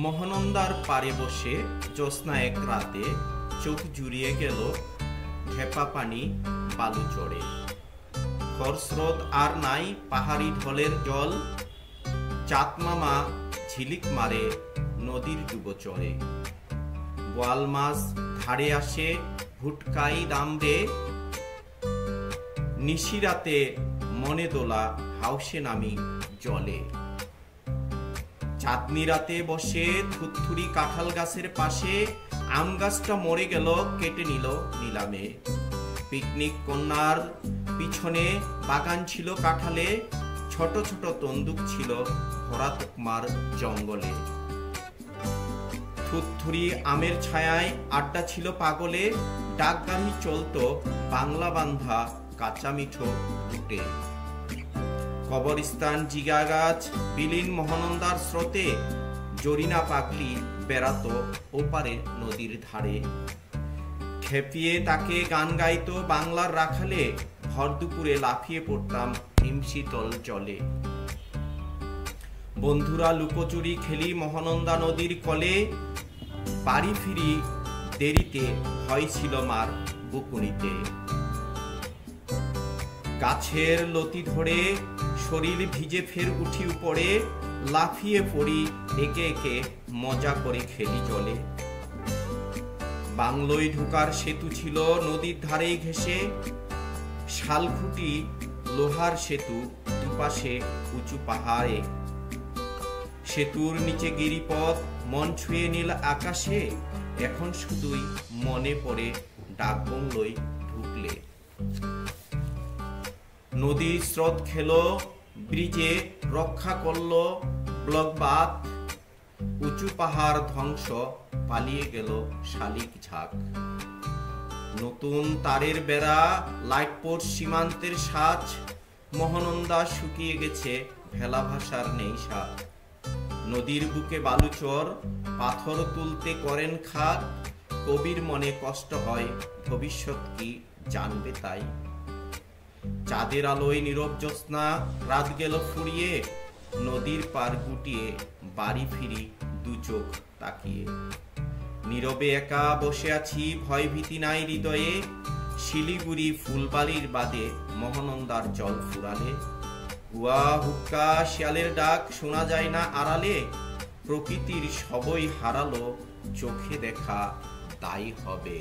মহানন্দার পারে বসে জ্যোৎস্না এক রাতে চোখ জুড়িয়ে গেল খেপা পানি বালু চড়ে। খরস্রোত আর নাই, পাহাড়ি ঢলের জল, চাঁদ মামা ঝিলিক মারে নদীর ডুবো চড়ে। বোয়াল মাছ ধারে আসে ভুটকাই দামড়ে, নিশিরাতে মনে দোলা হাউসে নামি জলে। চাঁদনি রাতে বসে থুতথুরি কাঁঠাল গাছের পাশে, আম গাছটা মরে গেল কেটে নিল নিলামে। পিকনিক কন্যার পিছনে বাগান ছিল কাঁঠালে, ছোট ছোট তন্দুক ছিল ভরা তোকমার জঙ্গলে। থুতথুরি আমের ছায়ায় আড্ডা ছিল পাগলে, ডাকগাড়ি চলতো বাংলা বান্ধা কাঁচা মিঠো উঠে। কবরস্থান জিগা গাছ বিলীন মহানন্দার স্রোতে, জরিনা পাগলি বেড়াতো ওপারে নদীর ধারে। খেপিয়ে তাকে গান গাইতো বাংলার রাখালে, ভর দুপুরে লাফিয়ে পড়তাম হিমশীতল জলে। বন্ধুরা লুকোচুরি খেলি মহানন্দা নদীর কলে, বাড়ি ফিরি দেরিতে ভয় ছিল মার বুকুনিতে। গাছের লতি ধরে শরীর ভিজে ফের উঠি উপরে, লাফিয়ে পড়ি একে একে মজা করে খেলি জলে। বাংলোয় ঢোকার সেতু ছিল নদীর ধারেই ঘেঁষে, শালখুটি লোহার সেতু, দুপাশে উঁচু পাহাড়ে। সেতুর নিচে গিরিপথ মন ছুঁয়ে নীল আকাশে, এখন শুধুই মনে পড়ে ডাকবাংলোয় ঢুকলে। নদীর স্রোত খেলো ব্রিজে, রক্ষা করলো ব্লকবাদ, উঁচু পাহাড় ধ্বংস, পালিয়ে গেল শালিক ঝাঁক। নতুন তারের বেড়া, লাইট পোস্ট, সীমান্তের সাজ, মহানন্দা শুকিয়ে গেছে, ভেলা ভাষার নেই স্বাদ। নদীর বুকে বালুচর, পাথর তুলতে করেন খাদ, কবির মনে কষ্ট হয়, ভবিষ্যৎ কি জানবে তাই। চাঁদের আলোয় নীরব জ্যোৎস্না, রাত গেল ফুরিয়ে, নদীর পার গুটিয়ে বাড়ি ফিরি দু চোখ তাকিয়ে। নীরবে একা বসে আছি, ভয় ভীতি নাই হৃদয়ে, শিলিগুড়ি ফুলবাড়ির বাদে মহানন্দার জল ফুরালে। হুয়া হুক্কা শিয়ালের ডাক শোনা যায় না আড়ালে, প্রকৃতির সবই হারালো, চোখে দেখা তাই হবে।